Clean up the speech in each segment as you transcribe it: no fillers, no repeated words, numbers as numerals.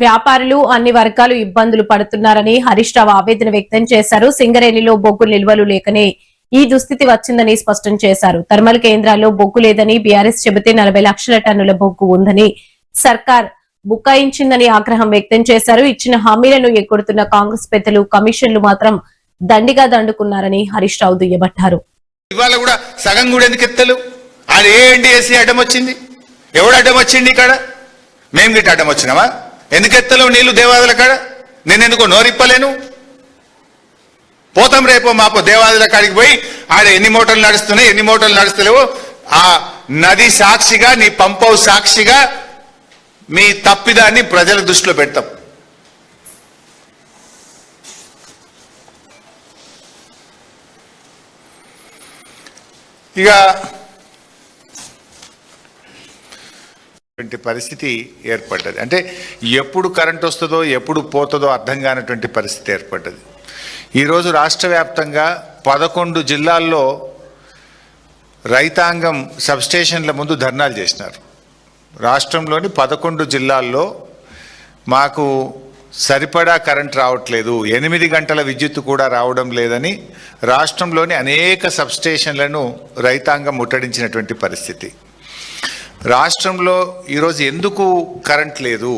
వ్యాపారులు అన్ని వర్గాలు ఇబ్బందులు పడుతున్నారని హరీష్ రావు ఆవేదన వ్యక్తం చేశారు. సింగరేణిలో బొగ్గు నిల్వలు లేకనే ఈ దుస్థితి వచ్చిందని స్పష్టం చేశారు. థర్మల్ కేంద్రాల్లో బొగ్గు లేదని బీఆర్ఎస్ చెబితే 40 లక్షల టన్నుల బొగ్గు ఉందని సర్కార్ బుకాయించిందని ఆగ్రహం వ్యక్తం చేశారు. ఇచ్చిన హామీలను ఎగ్గొడుతున్న కాంగ్రెస్ పెద్దలు కమిషన్లు మాత్రం దండిగా దండుకున్నారని హరీష్ రావు దుయ్యబట్టారు. ఇవాళ కూడా సగం కూడా ఎందుకు ఎత్తలు? అది ఏఎన్డిఎస్సీ అడ్డం వచ్చింది, ఎవడు అడ్డం వచ్చింది? ఇక్కడ మేము గిట్ట అడ్డం వచ్చినామా? ఎందుకు ఎత్తలేవు నీళ్లు దేవాదుల కాడ? నేనెందుకో నోరిప్పలేను. పోతాం రేపో మాపో దేవాదుల కాడికి పోయి ఆడ ఎన్ని మోటార్లు నడుస్తున్నాయి, ఎన్ని మోటార్లు నడుస్తలేవో ఆ నది సాక్షిగా, నీ పంపవు సాక్షిగా మీ తప్పిదాన్ని ప్రజల దృష్టిలో పెడతాం. ఇక పరిస్థితి ఏర్పడ్డది. అంటే ఎప్పుడు కరెంట్ వస్తుందో ఎప్పుడు పోతుందో అర్థం కానటువంటి పరిస్థితి ఏర్పడ్డది. ఈరోజు రాష్ట్ర వ్యాప్తంగా 11 జిల్లాల్లో రైతాంగం సబ్స్టేషన్ల ముందు ధర్నాలు చేసినారు. రాష్ట్రంలోని 11 జిల్లాల్లో మాకు సరిపడా కరెంట్ రావట్లేదు, 8 గంటల విద్యుత్ కూడా రావడం లేదని రాష్ట్రంలోని అనేక సబ్స్టేషన్లను రైతాంగం ముట్టడించినటువంటి పరిస్థితి. రాష్ట్రంలో ఈరోజు ఎందుకు కరెంట్ లేదు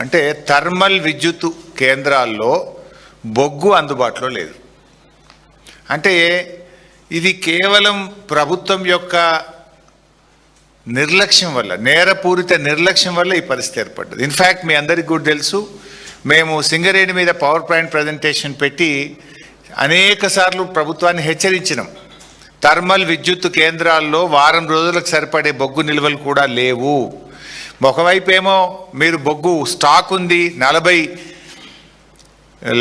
అంటే థర్మల్ విద్యుత్ కేంద్రాల్లో బొగ్గు అందుబాటులో లేదు. అంటే ఇది కేవలం ప్రభుత్వం యొక్క నిర్లక్ష్యం వల్ల, నేరపూరిత నిర్లక్ష్యం వల్ల ఈ పరిస్థితి ఏర్పడ్డది. ఇన్ఫ్యాక్ట్ మీ అందరికీ కూడా తెలుసు, మేము సింగరేణి మీద పవర్ పాయింట్ ప్రజెంటేషన్ పెట్టి అనేక సార్లు ప్రభుత్వాన్ని హెచ్చరించినాం. థర్మల్ విద్యుత్ కేంద్రాల్లో వారం రోజులకు సరిపడే బొగ్గు నిల్వలు కూడా లేవు. ఒకవైపు ఏమో మీరు బొగ్గు స్టాక్ ఉంది, 40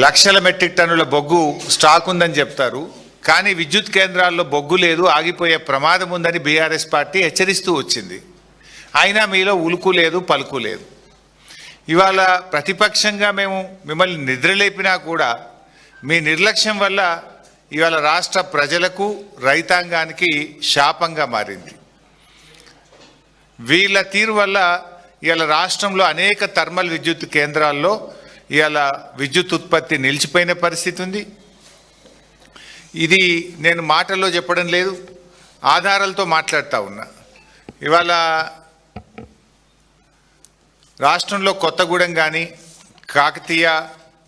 లక్షల మెట్రిక్ టన్నుల బొగ్గు స్టాక్ ఉందని చెప్తారు, కానీ విద్యుత్ కేంద్రాల్లో బొగ్గు లేదు, ఆగిపోయే ప్రమాదం ఉందని బీఆర్ఎస్ పార్టీ హెచ్చరిస్తూ వచ్చింది. అయినా మీలో ఉలుకు లేదు, పలుకు లేదు. ఇవాళ ప్రతిపక్షంగా మేము మిమ్మల్ని నిద్రలేపినా కూడా మీ నిర్లక్ష్యం వల్ల ఇవాళ రాష్ట్ర ప్రజలకు, రైతాంగానికి శాపంగా మారింది. వీళ్ళ తీరు వల్ల ఇవాళ రాష్ట్రంలో అనేక థర్మల్ విద్యుత్ కేంద్రాల్లో ఇవాళ విద్యుత్ ఉత్పత్తి నిలిచిపోయిన పరిస్థితి ఉంది. ఇది నేను మాటల్లో చెప్పడం లేదు, ఆధారాలతో మాట్లాడుతూ ఉన్నా. ఇవాళ రాష్ట్రంలో కొత్తగూడెం కానీ, కాకతీయ,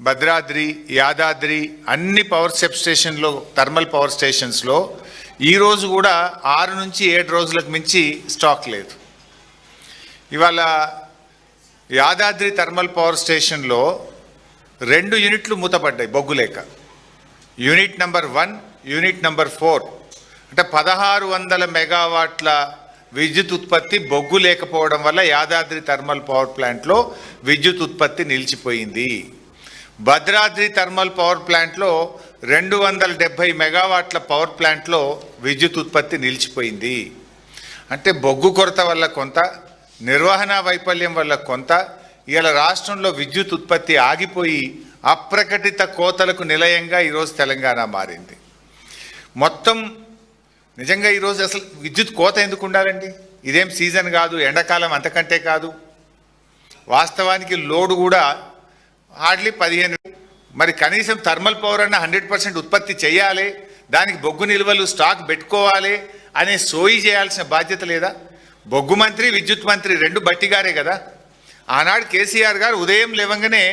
భద్రాద్రి, యాదాద్రి అన్ని పవర్ సబ్ స్టేషన్లో, థర్మల్ పవర్ స్టేషన్స్లో ఈరోజు కూడా 6 నుంచి 7 రోజులకు మించి స్టాక్ లేదు. ఇవాళ యాదాద్రి థర్మల్ పవర్ స్టేషన్లో 2 యూనిట్లు మూతపడ్డాయి బొగ్గు లేక. యూనిట్ నెంబర్ 1, యూనిట్ నెంబర్ 4 అంటే 1600 మెగావాట్ల విద్యుత్ ఉత్పత్తి బొగ్గు లేకపోవడం వల్ల యాదాద్రి థర్మల్ పవర్ ప్లాంట్లో విద్యుత్ ఉత్పత్తి నిలిచిపోయింది. భద్రాద్రి థర్మల్ పవర్ ప్లాంట్లో 270 మెగావాట్ల పవర్ ప్లాంట్లో విద్యుత్ ఉత్పత్తి నిలిచిపోయింది. అంటే బొగ్గు కొరత వల్ల కొంత, నిర్వహణ వైఫల్యం వల్ల కొంత, ఇవాళ రాష్ట్రంలో విద్యుత్ ఉత్పత్తి ఆగిపోయి అప్రకటిత కోతలకు నిలయంగా ఈరోజు తెలంగాణ మారింది. మొత్తం నిజంగా ఈరోజు అసలు విద్యుత్ కోత ఎందుకు ఉండాలండి? ఇదేం సీజన్ కాదు, ఎండాకాలం అంతకంటే కాదు. వాస్తవానికి లోడ్ కూడా హార్డ్లీ 15. మరి కనీసం థర్మల్ పవర్ అన్న 100% ఉత్పత్తి చేయాలి, దానికి బొగ్గు నిల్వలు స్టాక్ పెట్టుకోవాలి అనే సోయి చేయాల్సిన బాధ్యత లేదా? బొగ్గు మంత్రి, విద్యుత్ మంత్రి 2 బట్టిగారే కదా. ఆనాడు కేసీఆర్ గారు ఉదయం లేవగానే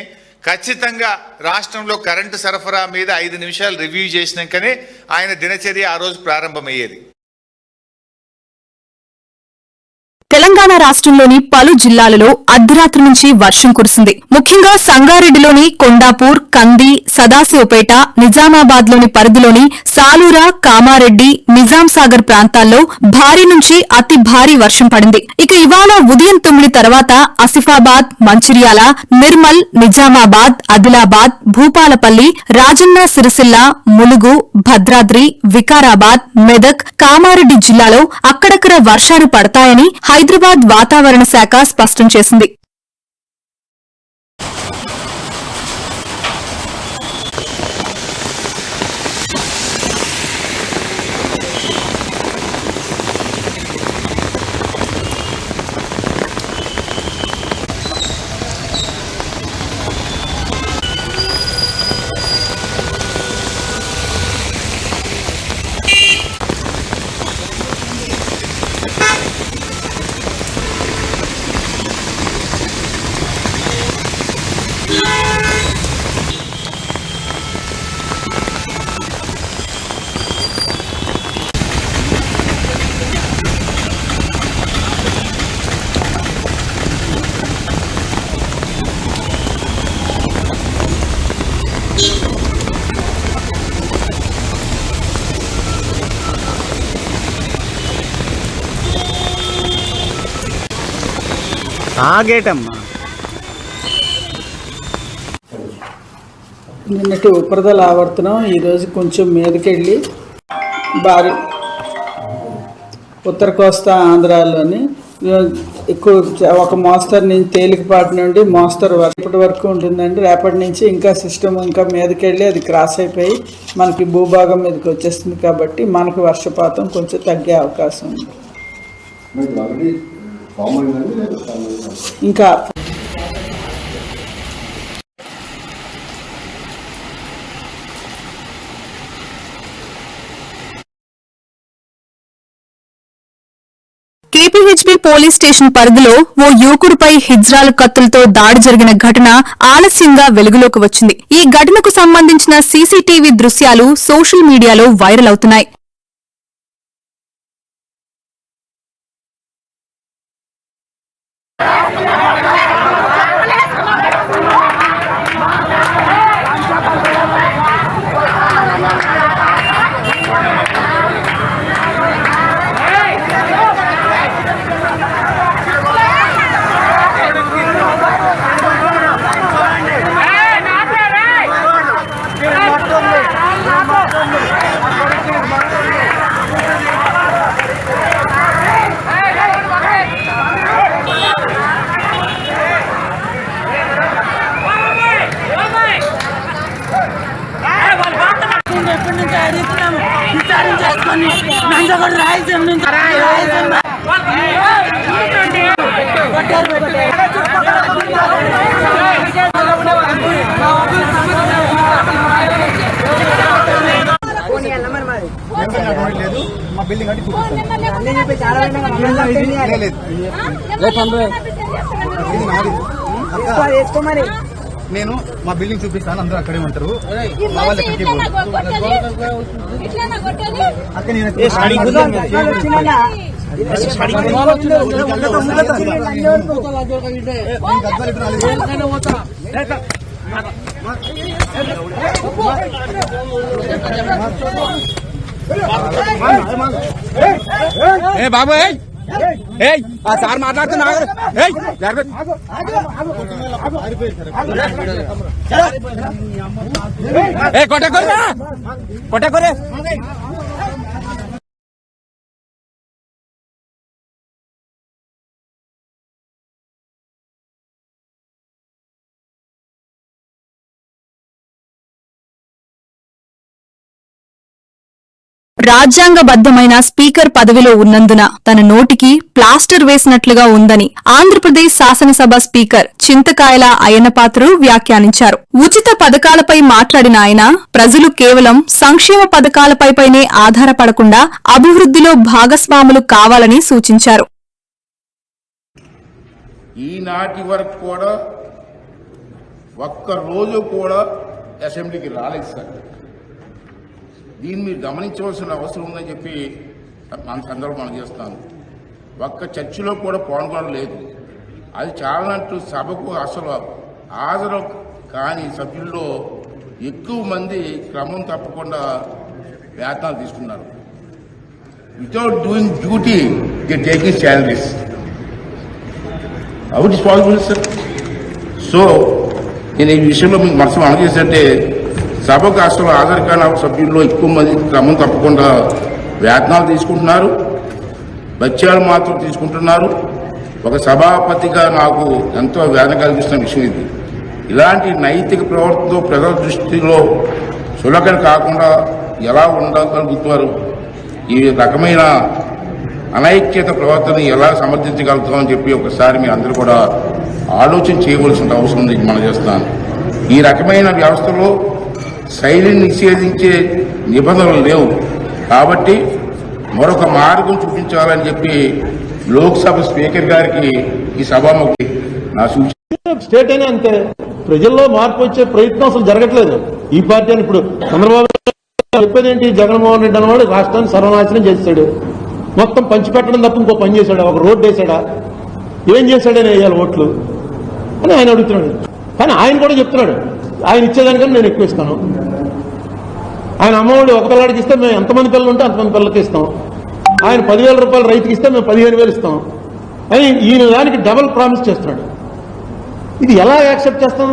ఖచ్చితంగా రాష్ట్రంలో కరెంటు సరఫరా మీద 5 నిమిషాలు రివ్యూ చేసినాకనే ఆయన దినచర్య ఆ రోజు ప్రారంభమయ్యేది. తెలంగాణ రాష్ట్రంలోని పలు జిల్లాలలో అర్ధరాత్రి నుంచి వర్షం కురిసింది. ముఖ్యంగా సంగారెడ్డిలోని కొండాపూర్, కంది, సదాశివపేట, నిజామాబాద్లోని పరిధిలోని సాలూరా, కామారెడ్డి, నిజాం సాగర్ ప్రాంతాల్లో భారీ నుంచి అతి భారీ వర్షం పడింది. ఇక ఇవాళ ఉదయం 9 తర్వాత ఆసిఫాబాద్, మంచిర్యాల, నిర్మల్, నిజామాబాద్, ఆదిలాబాద్, భూపాలపల్లి, రాజన్న సిరిసిల్ల, ములుగు, భద్రాద్రి, వికారాబాద్, మెదక్, కామారెడ్డి జిల్లాలో అక్కడక్కడ వర్షాలు పడతాయని హైదరాబాద్ వాతావరణ శాఖ స్పష్టం చేసింది. ఆగేటమ్మా. నిన్నటి ఉపరితల ఆవర్తనం ఈరోజు కొంచెం మీదకెళ్ళి భారీ ఉత్తర కోస్తా ఆంధ్రాలోని ఎక్కువ ఒక మోస్తరు నుంచి తేలికపాటి నుండి మోస్తరు ఇప్పటి వరకు ఉంటుందండి. రేపటి నుంచి ఇంకా సిస్టమ్ ఇంకా మీదకెళ్ళి అది క్రాస్ అయిపోయి మనకి భూభాగం మీదకి వచ్చేస్తుంది కాబట్టి మనకు వర్షపాతం కొంచెం తగ్గే అవకాశం ఉంది. ఇంకా కేపీహెచ్బీ పోలీస్ స్టేషన్ పరిధిలో ఓ యువకుడిపై హిజ్రాల్ కత్తులతో దాడి జరిగిన ఘటన ఆలస్యంగా వెలుగులోకి వచ్చింది. ఈ ఘటనకు సంబంధించిన సీసీటీవీ దృశ్యాలు సోషల్ మీడియాలో వైరల్ అవుతున్నాయి. నేను మా బిల్డింగ్ చూపిస్తాను, అందరూ అక్కడే ఉంటారు. బాబు సార్ మాట్లాడుతున్నా కొట్టకొరే రాజ్యాంగబద్దమైన స్పీకర్ పదవిలో ఉన్నందున తన నోటికి ప్లాస్టర్ వేసినట్లుగా ఉందని ఆంధ్రప్రదేశ్ శాసనసభ స్పీకర్ చింతకాయల అయ్యన్నపాత్రుడు వ్యాఖ్యానించారు. ఉచిత పథకాలపై మాట్లాడిన ఆయన ప్రజలు కేవలం సంక్షేమ పథకాలపైనే ఆధారపడకుండా అభివృద్ధిలో భాగస్వాములు కావాలని సూచించారు. ఈనాటి వరకు కూడా ఒక్క రోజు కూడా అసెంబ్లీకి రాలేదు సార్. దీన్ని మీరు గమనించవలసిన అవసరం ఉందని చెప్పి మన సందర్భం మనం చేస్తాను. ఒక్క చర్చలో కూడా పాల్గొనలేదు. అది చాలనట్టు సభకు అసలు హాజరు కాని సభ్యుల్లో ఎక్కువ మంది క్రమం తప్పకుండా వేతనాలు తీసుకున్నారు. Without doing duty they taking salaries. How it is possible sir? So నేను ఈ విషయంలో మీకు మనసు అందజేసంటే సభకు అసలు హాజరు కాని సభ్యుల్లో ఎక్కువ మంది క్రమం తప్పకుండా వేతనాలు తీసుకుంటున్నారు, బత్యాలు మాత్రం తీసుకుంటున్నారు. ఒక సభాపతిగా నాకు ఎంతో వేదన కలిగిస్తున్న విషయం ఇది. ఇలాంటి నైతిక ప్రవర్తనతో ప్రజల దృష్టిలో సులకన కాకుండా ఎలా ఉండగలుగుతారు? ఈ రకమైన అనైక్యత ప్రవర్తన ఎలా సమర్థించగలుగుతామని చెప్పి ఒకసారి మీ అందరూ కూడా ఆలోచన చేయవలసిన అవసరం ఉంది. మనం చేస్తాను. ఈ రకమైన వ్యవస్థలో శైలిని నిషేధించే నిబంధనలు లేవు కాబట్టి మరొక మార్గం చూపించాలని చెప్పి లోక్సభ స్పీకర్ గారికి ఈ సభాముఖి నా సూచన. స్టేట్ అయినా అంతే, ప్రజల్లో మార్పు వచ్చే ప్రయత్నం అసలు జరగట్లేదు. ఈ పార్టీ అని ఇప్పుడు చంద్రబాబు చెప్పేది ఏంటి? జగన్మోహన్ రెడ్డి అన్నవాడు రాష్ట్రాన్ని సర్వనాశనం చేశాడు, మొత్తం పంచిపెట్టడం తప్ప ఇంకో పని చేశాడా? ఒక రోడ్డు వేసాడా? ఏం చేశాడని వేయాలి ఓట్లు అని ఆయన అడుగుతున్నాడు. కానీ ఆయన కూడా చెప్తున్నాడు ఆయన ఇచ్చేదానికన్నా నేను ఎక్కువ ఇస్తాను. ఆయన అమ్మఒడి ఒక పిల్లడికి ఇస్తే మేము ఎంతమంది పిల్లలు ఉంటే అంతమంది పిల్లలకి ఇస్తాం. ఆయన 10,000 రూపాయలు రైతుకి ఇస్తే మేము 15,000 ఇస్తాం. అని ఈయన దానికి డబల్ ప్రామిస్ చేస్తున్నాడు. ఇది ఎలా యాక్సెప్ట్ చేస్తాం?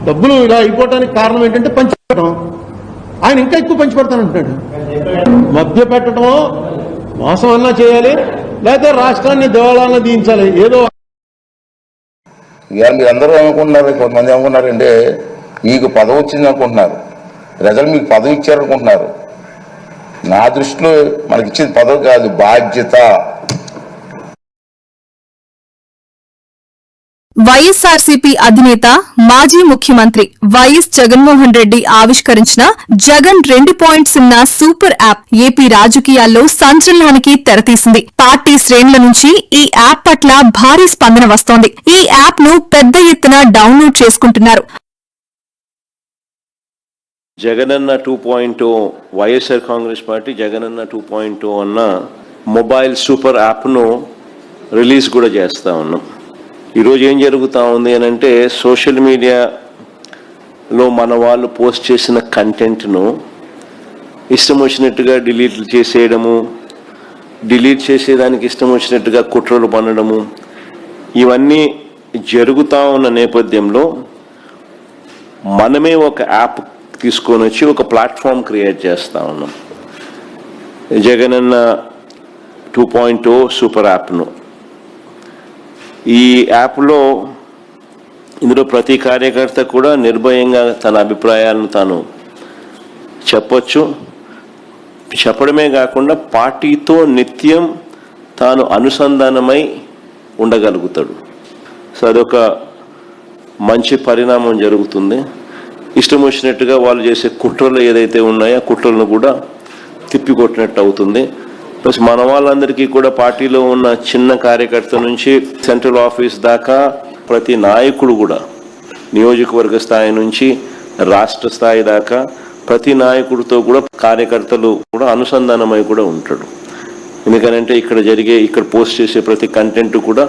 డబ్బులు ఇలా అయిపోవడానికి కారణం ఏంటంటే పంచిపెట్టడం. ఆయన ఇంకా ఎక్కువ పంచిపెడతానంటున్నాడు. మధ్య పెట్టడమో మోసం అన్నా చేయాలి, లేకపోతే రాష్ట్రాన్ని దేవాలయాలను దించాలి. ఏదో ఇవాళ మీరు అందరూ ఏమనుకుంటున్నారు, కొంతమంది ఏమనుకున్నారంటే మీకు పదవి వచ్చింది అనుకుంటున్నారు, ప్రజలు మీకు పదవి ఇచ్చారనుకుంటున్నారు. నా దృష్టిలో మనకి ఇచ్చింది పదవి కాదు, బాధ్యత. వైఎస్ఆర్సీపీ అధినేత మాజీ ముఖ్యమంత్రి వైఎస్ జగన్మోహన్ రెడ్డి ఆవిష్కరించిన జగన్ 2.0 సూపర్ యాప్ ఏపీ రాజకీయాల్లో సంచలనానికి తెరతీసింది. పార్టీ శ్రేణుల నుంచి ఈ యాప్ పట్ల భారీ స్పందన వస్తోంది. ఈ యాప్ ను పెద్ద ఎత్తున డౌన్లోడ్ చేసుకుంటున్నారు. జగనన్న 2.0 వైఎస్ఆర్ కాంగ్రెస్ పార్టీ జగనన్న 2.0 అన్న మొబైల్ సూపర్ యాప్ను రిలీజ్ కూడా చేస్తా ఉన్నాం. ఈరోజు ఏం జరుగుతూ ఉంది అని అంటే, సోషల్ మీడియాలో మన వాళ్ళు పోస్ట్ చేసిన కంటెంట్ను ఇష్టం వచ్చినట్టుగా డిలీట్ చేసేయడము, డిలీట్ చేసేదానికి ఇష్టం వచ్చినట్టుగా కుట్రలు పన్నడము, ఇవన్నీ జరుగుతూ ఉన్న నేపథ్యంలో మనమే ఒక యాప్ తీసుకొని వచ్చి ఒక ప్లాట్ఫామ్ క్రియేట్ చేస్తూ ఉన్నాం. జగనన్న 2.0 సూపర్ యాప్ను. ఈ యాప్లో ఇందులో ప్రతి కార్యకర్త కూడా నిర్భయంగా తన అభిప్రాయాలను తాను చెప్పొచ్చు. చెప్పడమే కాకుండా పార్టీతో నిత్యం తాను అనుసంధానమై ఉండగలుగుతాడు. సో అదొక మంచి పరిణామం జరుగుతుంది. ఇష్టం వచ్చినట్టుగా వాళ్ళు చేసే కుట్రలు ఏదైతే ఉన్నాయో ఆ కుట్రలను కూడా తిప్పికొట్టినట్టు అవుతుంది. ప్లస్ మన వాళ్ళందరికీ కూడా పార్టీలో ఉన్న చిన్న కార్యకర్త నుంచి సెంట్రల్ ఆఫీస్ దాకా ప్రతి నాయకుడు కూడా, నియోజకవర్గ స్థాయి నుంచి రాష్ట్ర స్థాయి దాకా ప్రతి నాయకుడితో కూడా కార్యకర్తలు కూడా అనుసంధానమై కూడా ఉంటాడు. ఎందుకనంటే ఇక్కడ పోస్ట్ చేసే ప్రతి కంటెంట్ కూడా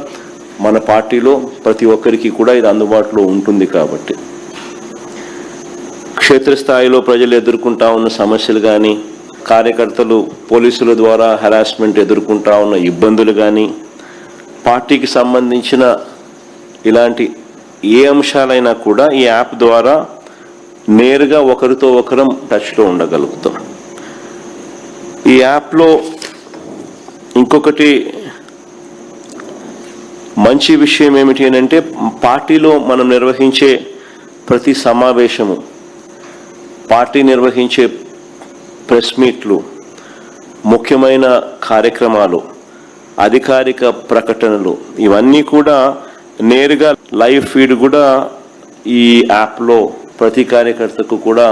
మన పార్టీలో ప్రతి ఒక్కరికి కూడా ఇది అందుబాటులో ఉంటుంది. కాబట్టి క్షేత్రస్థాయిలో ప్రజలు ఎదుర్కొంటా ఉన్న సమస్యలు కానీ, కార్యకర్తలు పోలీసుల ద్వారా హెరాస్మెంట్ ఎదుర్కొంటా ఉన్న ఇబ్బందులు కానీ, పార్టీకి సంబంధించిన ఇలాంటి ఏ అంశాలైనా కూడా ఈ యాప్ ద్వారా నేరుగా ఒకరితో ఒకరం టచ్లో ఉండగలుగుతాం. ఈ యాప్లో ఇంకొకటి మంచి విషయం ఏమిటి అని అంటే, పార్టీలో మనం నిర్వహించే ప్రతి సమావేశము, పార్టీ నిర్వహించే ప్రెస్ మీట్లు, ముఖ్యమైన కార్యక్రమాలు, అధికారిక ప్రకటనలు, ఇవన్నీ కూడా నేరుగా లైవ్ ఫీడ్ కూడా ఈ యాప్లో ప్రతి కార్యకర్తకు కూడా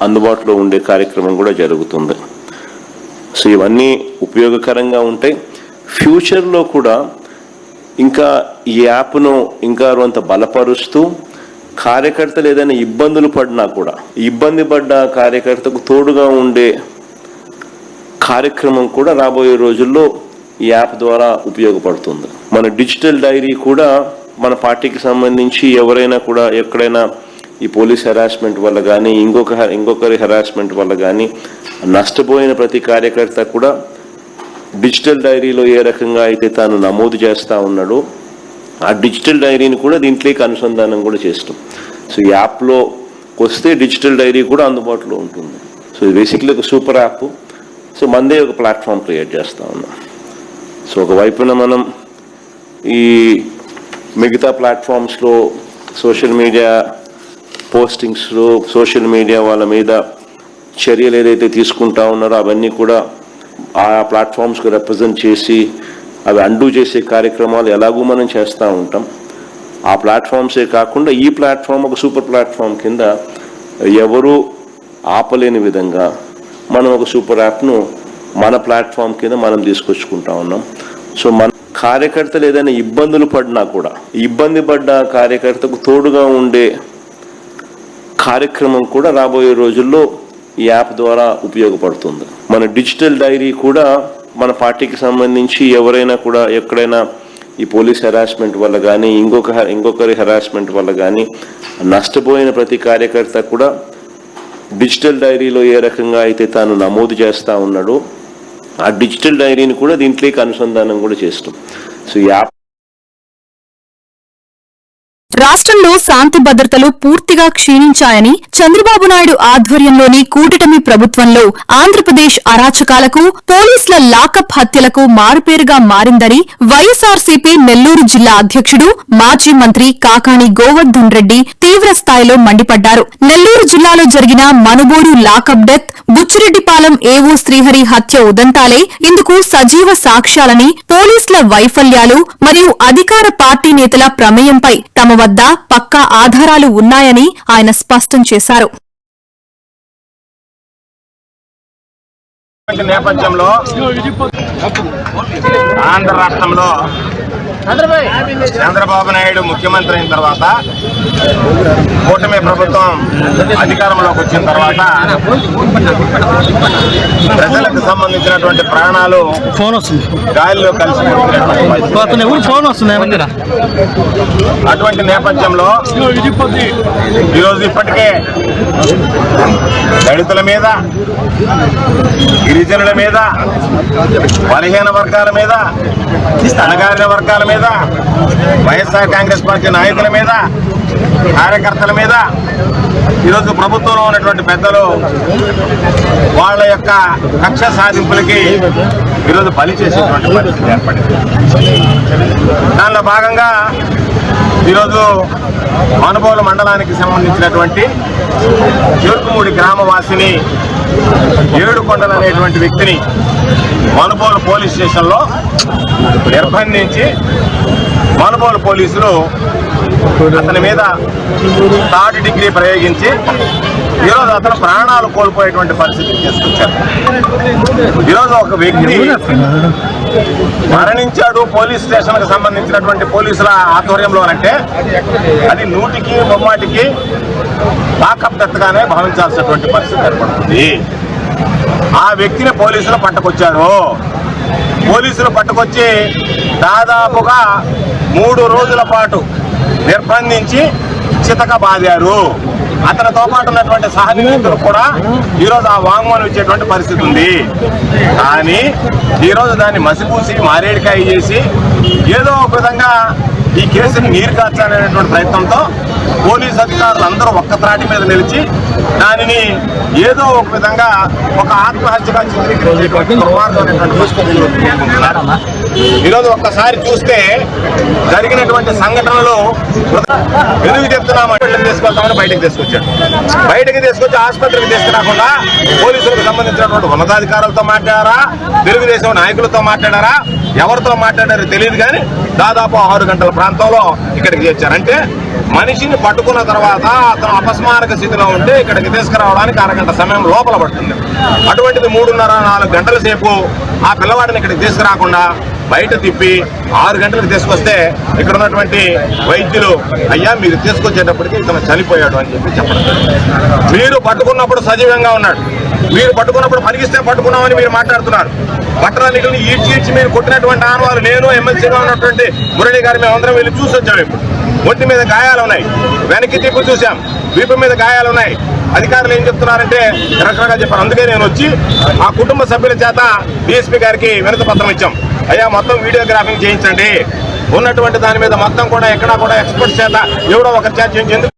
అందుబాటులో ఉండే కార్యక్రమం కూడా జరుగుతుంది. సో ఇవన్నీ ఉపయోగకరంగా ఉంటాయి. ఫ్యూచర్లో కూడా ఇంకా ఈ యాప్ను ఇంకా కొంత బలపరుస్తూ, కార్యకర్తలు ఏదైనా ఇబ్బందులు పడినా కూడా ఇబ్బంది పడ్డ కార్యకర్తకు తోడుగా ఉండే కార్యక్రమం కూడా రాబోయే రోజుల్లో ఈ యాప్ ద్వారా ఉపయోగపడుతుంది. మన డిజిటల్ డైరీ కూడా మన పార్టీకి సంబంధించి ఎవరైనా కూడా ఎక్కడైనా ఈ పోలీస్ హెరాస్మెంట్ వల్ల కానీ ఇంకొకరి హెరాస్మెంట్ వల్ల కానీ నష్టపోయిన ప్రతి కార్యకర్త కూడా డిజిటల్ డైరీలో ఏ రకంగా అయితే తాను నమోదు చేస్తూ ఉన్నాడో ఆ డిజిటల్ డైరీని కూడా దీంట్లోకి అనుసంధానం కూడా చేస్తాం. సో ఈ యాప్లో వస్తే డిజిటల్ డైరీ కూడా అందుబాటులో ఉంటుంది. సో బేసిక్లీ ఒక సూపర్ యాప్. సో మందే ఒక ప్లాట్ఫామ్ క్రియేట్ చేస్తూ ఉన్నాం. సో ఒకవైపున మనం ఈ మిగతా ప్లాట్ఫామ్స్లో సోషల్ మీడియా పోస్టింగ్స్లో సోషల్ మీడియా వాళ్ళ మీద చర్యలు ఏదైతే తీసుకుంటా ఉన్నారో అవన్నీ కూడా ఆ ప్లాట్ఫామ్స్కి రిప్రజెంట్ చేసి అవి అండూ చేసే కార్యక్రమాలు ఎలాగూ మనం చేస్తూ ఉంటాం. ఆ ప్లాట్ఫామ్సే కాకుండా ఈ ప్లాట్ఫామ్ ఒక సూపర్ ప్లాట్ఫామ్ కింద ఎవరు ఆపలేని విధంగా మనం ఒక సూపర్ యాప్ను మన ప్లాట్ఫామ్ కింద మనం తీసుకొచ్చుకుంటా ఉన్నాం. సో మన కార్యకర్తలు ఏదైనా ఇబ్బందులు పడినా కూడా ఇబ్బంది పడ్డ కార్యకర్తకు తోడుగా ఉండే కార్యక్రమం కూడా రాబోయే రోజుల్లో ఈ యాప్ ద్వారా ఉపయోగపడుతుంది. మన డిజిటల్ డైరీ కూడా మన పార్టీకి సంబంధించి ఎవరైనా కూడా ఎక్కడైనా ఈ పోలీస్ హెరాస్మెంట్ వల్ల కానీ ఇంకొకరి హెరాస్మెంట్ వల్ల కానీ నష్టపోయిన ప్రతి కార్యకర్త కూడా డిజిటల్ డైరీలో ఏ రకంగా అయితే తాను నమోదు చేస్తూ ఉన్నాడో ఆ డిజిటల్ డైరీని కూడా దీంట్లోకి అనుసంధానం కూడా చేస్తాం. సో ఈ యాప్ రాష్ట్రంలో శాంతి భద్రతలు పూర్తిగా క్షీణించాయని చంద్రబాబు నాయుడు ఆధ్వర్యంలోని కూటమి ప్రభుత్వంలో ఆంధ్రప్రదేశ్ అరాచకాలకు పోలీసుల లాకప్ హత్యలకు మారుపేరుగా మారిందని వైఎస్ఆర్సీపీ నెల్లూరు జిల్లా అధ్యక్షుడు మాజీ మంత్రి కాకాణి గోవర్ధన్ రెడ్డి తీవ్ర స్థాయిలో మండిపడ్డారు. నెల్లూరు జిల్లాలో జరిగిన మనుబోడు లాకప్ డెత్, బుచ్చిరెడ్డిపాలెం ఏవో శ్రీహరి హత్య ఉదంతాలే ఇందుకు సజీవ సాక్ష్యాలని, పోలీసుల వైఫల్యాలు మరియు అధికార పార్టీ నేతల ప్రమేయంపై తమ వద్ద పక్కా ఆధారాలు ఉన్నాయని ఆయన స్పష్టం చేశారు. నేపథ్యంలో ఆంధ్ర రాష్ట్రంలో చంద్రబాబు నాయుడు ముఖ్యమంత్రి అయిన తర్వాత, కూటమి ప్రభుత్వం అధికారంలోకి వచ్చిన తర్వాత ప్రజలకు సంబంధించినటువంటి ప్రాణాలు గాలిలో కలిసిపోతున్నటువంటి అటువంటి నేపథ్యంలో ఈరోజు ఇప్పటికే దళితుల మీద, గిరిజనుల మీద, బలహీన వర్గాల మీద, అణగారిన వర్గాల మీద, వైఎస్ఆర్ కాంగ్రెస్ పార్టీ నాయకుల మీద, కార్యకర్తల మీద ఈరోజు ప్రభుత్వంలో ఉన్నటువంటి పెద్దలు వాళ్ళ యొక్క కక్ష సాధింపులకి ఈరోజు బలి చేసేటువంటి పరిస్థితి ఏర్పడింది. దానిలో భాగంగా ఈరోజు మనుబోలు మండలానికి సంబంధించినటువంటి చెరుకుమూడి గ్రామవాసిని ఏడుకొండలు అనేటువంటి వ్యక్తిని మనుబోలు పోలీస్ స్టేషన్లో నిర్బంధించి మనుబోలు పోలీసులు అతని మీద 3rd డిగ్రీ ప్రయోగించి ఈరోజు అతను ప్రాణాలు కోల్పోయేటువంటి పరిస్థితిని తీసుకొచ్చారు. ఈరోజు ఒక వ్యక్తి మరణించాడు పోలీస్ స్టేషన్కి సంబంధించినటువంటి పోలీసుల ఆధ్వర్యంలో అంటే అది 100% లాకప్ డెత్గానే భావించాల్సినటువంటి పరిస్థితి ఏర్పడుతుంది. ఆ వ్యక్తిని పోలీసులు పట్టుకొచ్చారు. పోలీసులు పట్టుకొచ్చి దాదాపుగా 3 రోజుల పాటు నిర్బంధించి చితక బాదారు. అతనితో పాటు ఉన్నటువంటి సహనిందితులు కూడా ఈరోజు ఆ వాంగ్మూలం ఇచ్చేటువంటి పరిస్థితి ఉంది. కానీ ఈరోజు దాన్ని మసిపూసి మారేడికాయ చేసి ఏదో ఒక విధంగా ఈ కేసుని నీరు కార్చాలనేటువంటి ప్రయత్నంతో పోలీసు అధికారులు అందరూ ఒక్క త్రాటి మీద నిలిచి దానిని ఏదో ఒక విధంగా ఒక ఆత్మహత్యగా చిత్రీకరించేటువంటి దుర్మార్గమైనటువంటి పరిస్థితులు ఈరోజు ఒక్కసారి చూస్తే జరిగినటువంటి సంఘటనలు ఎందుకు చెప్తున్నామంటే తీసుకెళ్తామని బయటకు తీసుకొచ్చాడు. బయటకు తీసుకొచ్చి ఆసుపత్రికి తీసుకురాకుండా పోలీసులకు సంబంధించినటువంటి ఉన్నతాధికారులతో మాట్లాడారా, తెలుగుదేశం నాయకులతో మాట్లాడారా, ఎవరితో మాట్లాడారో తెలియదు. కానీ దాదాపు 6 గంటల ప్రాంతంలో ఇక్కడికి చేర్చారంటే మనిషిని పట్టుకున్న తర్వాత అతను అపస్మారక స్థితిలో ఉంటే ఇక్కడికి తీసుకురావడానికి 1 గంట సమయం లోపల పడుతుంది. అటువంటిది 3.5-4 గంటల సేపు ఆ పిల్లవాడిని ఇక్కడికి తీసుకురాకుండా బయట తిప్పి 6 గంటలకు తీసుకొస్తే ఇక్కడ ఉన్నటువంటి వైద్యులు అయ్యా మీరు తీసుకొచ్చేటప్పటికి ఇతను చనిపోయాడు అని చెప్పడం. మీరు పట్టుకున్నప్పుడు సజీవంగా ఉన్నాడు, మీరు పట్టుకున్నప్పుడు పనికిస్తే పట్టుకున్నామని మీరు మాట్లాడుతున్నారు. పట్టణాన్ని ఈడ్చి మీరు కొట్టినటువంటి ఆనవాళ్ళు నేను ఎమ్మెల్సీగా ఉన్నటువంటి మురళి గారు మేమందరం వెళ్ళి చూసి వచ్చాము. ఇప్పుడు ఒంటి మీద గాయాలు ఉన్నాయి, వెనక్కి తిప్పి చూసాం, వీపు మీద గాయాలు ఉన్నాయి. అధికారులు ఏం చెప్తున్నారంటే రకరకాలుగా చెప్పారు. అందుకే నేను వచ్చి ఆ కుటుంబ సభ్యుల చేత డీఎస్పీ గారికి వినతి పత్రం ఇచ్చాం. అయ్యా మొత్తం వీడియోగ్రాఫింగ్ చేయించండి, ఉన్నటువంటి దాని మీద మొత్తం కూడా ఎక్కడా కూడా ఎక్స్పర్ట్స్ చేత ఎవడో ఒకరి చేత చేయించేందుకు